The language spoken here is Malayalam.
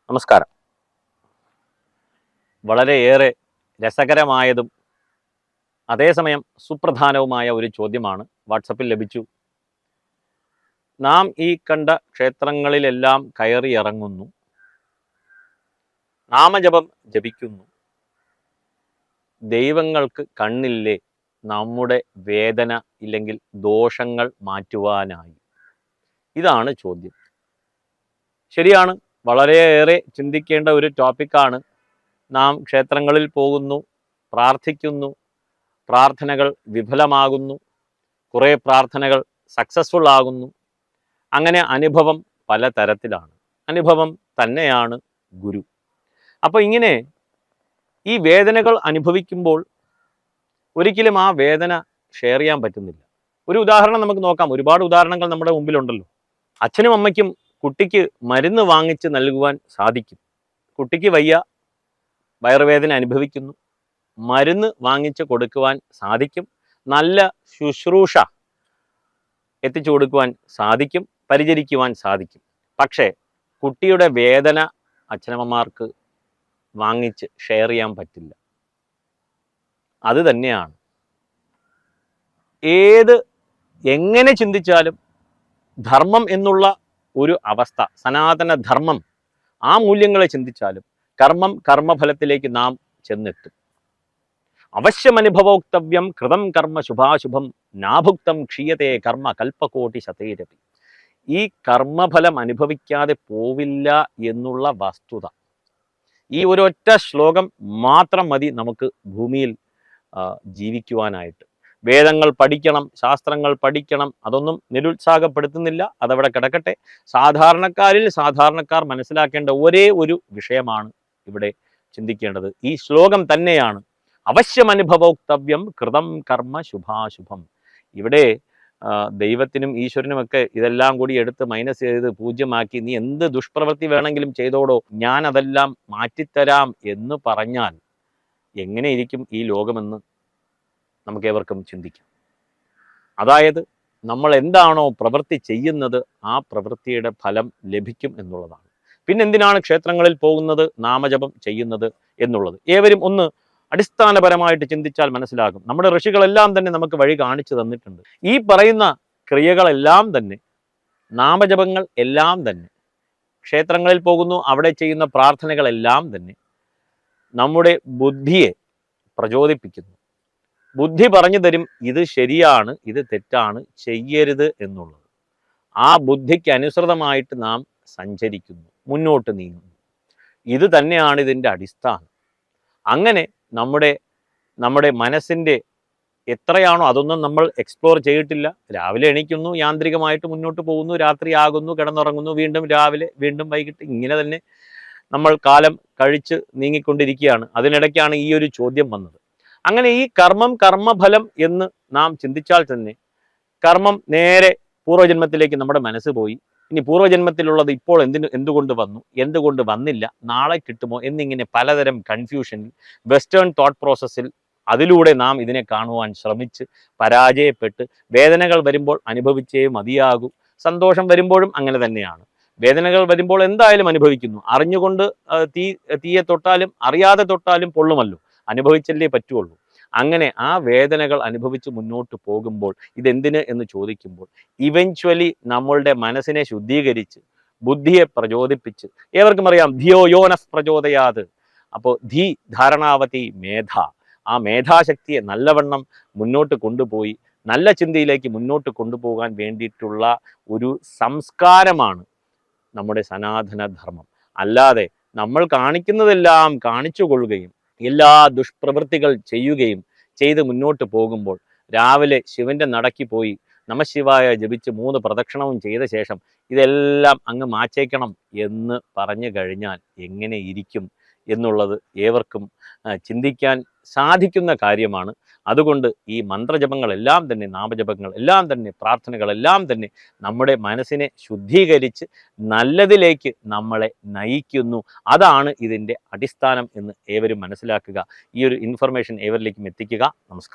നമസ്കാരം. വളരെയേറെ രസകരമായതും അതേസമയം സുപ്രധാനവുമായ ഒരു ചോദ്യമാണ് വാട്സപ്പിൽ ലഭിച്ചു. നാം ഈ കണ്ട ക്ഷേത്രങ്ങളിലെല്ലാം കയറി ഇറങ്ങുന്നു, നാമജപം ജപിക്കുന്നു, ദൈവങ്ങൾക്ക് കണ്ണില്ലേ നമ്മുടെ വേദന ഇല്ലെങ്കിൽ ദോഷങ്ങൾ മാറ്റുവാനായി? ഇതാണ് ചോദ്യം. ശരിയാണ്, വളരെയേറെ ചിന്തിക്കേണ്ട ഒരു ടോപ്പിക്കാണ്. നാം ക്ഷേത്രങ്ങളിൽ പോകുന്നു, പ്രാർത്ഥിക്കുന്നു, പ്രാർത്ഥനകൾ വിഫലമാകുന്നു, കുറേ പ്രാർത്ഥനകൾ സക്സസ്ഫുൾ ആകുന്നു. അങ്ങനെ അനുഭവം പലതരത്തിലാണ്. അനുഭവം തന്നെയാണ് ഗുരു. അപ്പോൾ ഇങ്ങനെ ഈ വേദനകൾ അനുഭവിക്കുമ്പോൾ ഒരിക്കലും ആ വേദന ഷെയർ ചെയ്യാൻ പറ്റുന്നില്ല. ഒരു ഉദാഹരണം നമുക്ക് നോക്കാം. ഒരുപാട് ഉദാഹരണങ്ങൾ നമ്മുടെ മുമ്പിലുണ്ടല്ലോ. അച്ഛനും അമ്മയ്ക്കും കുട്ടിക്ക് മരുന്ന് വാങ്ങിച്ച് നൽകുവാൻ സാധിക്കും. കുട്ടിക്ക് വയ്യ, വയറുവേദന അനുഭവിക്കുന്നു, മരുന്ന് വാങ്ങിച്ച് കൊടുക്കുവാൻ സാധിക്കും. നല്ല ശുശ്രൂഷ എത്തിച്ചു കൊടുക്കുവാൻ സാധിക്കും, പരിചരിക്കുവാൻ സാധിക്കും. പക്ഷേ കുട്ടിയുടെ വേദന അച്ഛനമ്മമാർക്ക് വാങ്ങിച്ച് ഷെയർ ചെയ്യാൻ പറ്റില്ല. അത് തന്നെയാണ് എങ്ങനെ ചിന്തിച്ചാലും ധർമ്മം എന്നുള്ള ഒരു അവസ്ഥ, സനാതന ധർമ്മം, ആ മൂല്യങ്ങളെ ചിന്തിച്ചാലും കർമ്മം കർമ്മഫലത്തിലേക്ക് നാം ചെന്നെത്തും. അവശ്യമനുഭവോക്തവ്യം കൃതം കർമ്മ ശുഭാശുഭം നാഭുക്തം ക്ഷീയതേ കർമ്മ കൽപ്പകോടി ശതൈരപി. ഈ കർമ്മഫലം അനുഭവിക്കാതെ പോവില്ല എന്നുള്ള വസ്തുത, ഈ ഒരൊറ്റ ശ്ലോകം മാത്രം മതി നമുക്ക് ഭൂമിയിൽ ജീവിക്കുവാനായിട്ട്. വേദങ്ങൾ പഠിക്കണം, ശാസ്ത്രങ്ങൾ പഠിക്കണം, അതൊന്നും നിരുത്സാഹപ്പെടുത്തുന്നില്ല, അതവിടെ കിടക്കട്ടെ. സാധാരണക്കാർ മനസ്സിലാക്കേണ്ട ഒരേ ഒരു വിഷയമാണ് ഇവിടെ ചിന്തിക്കേണ്ടത്. ഈ ശ്ലോകം തന്നെയാണ് അവശ്യമനുഭവോക്തവ്യം കൃതം കർമ്മ ശുഭാശുഭം. ഇവിടെ ദൈവത്തിനും ഈശ്വരനുമൊക്കെ ഇതെല്ലാം കൂടി എടുത്ത് മൈനസ് ചെയ്ത് പൂജ്യമാക്കി നീ എന്ത് ദുഷ്പ്രവൃത്തി വേണമെങ്കിലും ചെയ്തോടോ, ഞാൻ അതെല്ലാം മാറ്റിത്തരാം എന്ന് പറഞ്ഞാൽ എങ്ങനെ ഇരിക്കും ഈ ലോകമെന്ന് നമുക്കേവർക്കും ചിന്തിക്കാം. അതായത് നമ്മൾ എന്താണോ പ്രവൃത്തി ചെയ്യുന്നത് ആ പ്രവൃത്തിയുടെ ഫലം ലഭിക്കും എന്നുള്ളതാണ്. പിന്നെന്തിനാണ് ക്ഷേത്രങ്ങളിൽ പോകുന്നത്, നാമജപം ചെയ്യുന്നത് എന്നുള്ളത് ഏവരും ഒന്ന് അടിസ്ഥാനപരമായിട്ട് ചിന്തിച്ചാൽ മനസ്സിലാകും. നമ്മുടെ ഋഷികളെല്ലാം തന്നെ നമുക്ക് വഴി കാണിച്ചു തന്നിട്ടുണ്ട്. ഈ പറയുന്ന ക്രിയകളെല്ലാം തന്നെ, നാമജപങ്ങൾ എല്ലാം തന്നെ, ക്ഷേത്രങ്ങളിൽ പോകുന്നു, അവിടെ ചെയ്യുന്ന പ്രാർത്ഥനകളെല്ലാം തന്നെ നമ്മുടെ ബുദ്ധിയെ പ്രചോദിപ്പിക്കുന്നു. ബുദ്ധി പറഞ്ഞു തരും ഇത് ശരിയാണ്, ഇത് തെറ്റാണ്, ചെയ്യരുത് എന്നുള്ളത്. ആ ബുദ്ധിക്ക് അനുസൃതമായിട്ട് നാം സഞ്ചരിക്കുന്നു, മുന്നോട്ട് നീങ്ങുന്നു. ഇത് തന്നെയാണ് ഇതിൻ്റെ അടിസ്ഥാനം. അങ്ങനെ നമ്മുടെ മനസ്സിൻ്റെ എത്രയാണോ അതൊന്നും നമ്മൾ എക്സ്പ്ലോർ ചെയ്തിട്ടില്ല. രാവിലെ എണീക്കുന്നു, യാന്ത്രികമായിട്ട് മുന്നോട്ട് പോകുന്നു, രാത്രിയാകുന്നു, കിടന്നുറങ്ങുന്നു, വീണ്ടും രാവിലെ, വീണ്ടും വൈകിട്ട്, ഇങ്ങനെ തന്നെ നമ്മൾ കാലം കഴിച്ച് നീങ്ങിക്കൊണ്ടിരിക്കുകയാണ്. അതിനിടയ്ക്കാണ് ഈ ഒരു ചോദ്യം വന്നത്. അങ്ങനെ ഈ കർമ്മം കർമ്മഫലം എന്ന് നാം ചിന്തിച്ചാൽ തന്നെ കർമ്മം നേരെ പൂർവ്വജന്മത്തിലേക്ക് നമ്മുടെ മനസ്സ് പോയി. ഇനി പൂർവ്വജന്മത്തിലുള്ളത് ഇപ്പോൾ എന്തുകൊണ്ട് വന്നു, എന്തുകൊണ്ട് വന്നില്ല, നാളെ കിട്ടുമോ എന്നിങ്ങനെ പലതരം കൺഫ്യൂഷനിൽ, വെസ്റ്റേൺ തോട്ട് പ്രോസസ്സിൽ അതിലൂടെ നാം ഇതിനെ കാണുവാൻ ശ്രമിച്ച് പരാജയപ്പെട്ട് വേദനകൾ വരുമ്പോൾ അനുഭവിച്ചേ മതിയാകൂ. സന്തോഷം വരുമ്പോഴും അങ്ങനെ തന്നെയാണ്. വേദനകൾ വരുമ്പോൾ എന്തായാലും അനുഭവിക്കുന്നു. അറിഞ്ഞുകൊണ്ട് തീയെ തൊട്ടാലും അറിയാതെ തൊട്ടാലും പൊള്ളുമല്ലോ, അനുഭവിച്ചല്ലേ പറ്റുള്ളൂ. അങ്ങനെ ആ വേദനകൾ അനുഭവിച്ച് മുന്നോട്ട് പോകുമ്പോൾ ഇതെന്തിന് എന്ന് ചോദിക്കുമ്പോൾ ഇവഞ്ച്വലി നമ്മളുടെ മനസ്സിനെ ശുദ്ധീകരിച്ച് ബുദ്ധിയെ പ്രചോദിപ്പിച്ച്, ഏവർക്കും അറിയാം ധിയോ യോനഃ പ്രചോദയാത്. അപ്പോൾ ധി ധാരണാവതി മേധ, ആ മേധാശക്തിയെ നല്ലവണ്ണം മുന്നോട്ട് കൊണ്ടുപോയി നല്ല ചിന്തയിലേക്ക് മുന്നോട്ട് കൊണ്ടുപോകാൻ വേണ്ടിയിട്ടുള്ള ഒരു സംസ്കാരമാണ് നമ്മുടെ സനാതന ധർമ്മം. അല്ലാതെ നമ്മൾ കാണിക്കുന്നതെല്ലാം കാണിച്ചു കൊള്ളുകയും എല്ലാ ദുഷ്പ്രവൃത്തികൾ ചെയ്യുകയും ചെയ്ത് മുന്നോട്ട് പോകുമ്പോൾ രാവിലെ ശിവന്റെ നടക്കി പോയി നമശിവായ ജപിച്ച് 3 പ്രദക്ഷിണവും ചെയ്ത ശേഷം ഇതെല്ലാം അങ്ങ് മാച്ചേക്കണം എന്ന് പറഞ്ഞു കഴിഞ്ഞാൽ എങ്ങനെ ഇരിക്കും എന്നുള്ളത് ഏവർക്കും ചിന്തിക്കാൻ സാധിക്കുന്ന കാര്യമാണ്. അതുകൊണ്ട് ഈ മന്ത്രജപങ്ങളെല്ലാം തന്നെ, നാമജപങ്ങൾ എല്ലാം തന്നെ, പ്രാർത്ഥനകളെല്ലാം തന്നെ നമ്മുടെ മനസ്സിനെ ശുദ്ധീകരിച്ച് നല്ലതിലേക്ക് നമ്മളെ നയിക്കുന്നു. അതാണ് ഇതിൻ്റെ അടിസ്ഥാനം എന്ന് ഏവരും മനസ്സിലാക്കുക. ഈ ഒരു ഇൻഫർമേഷൻ ഏവരിലേക്കും എത്തിക്കുക. നമസ്കാരം.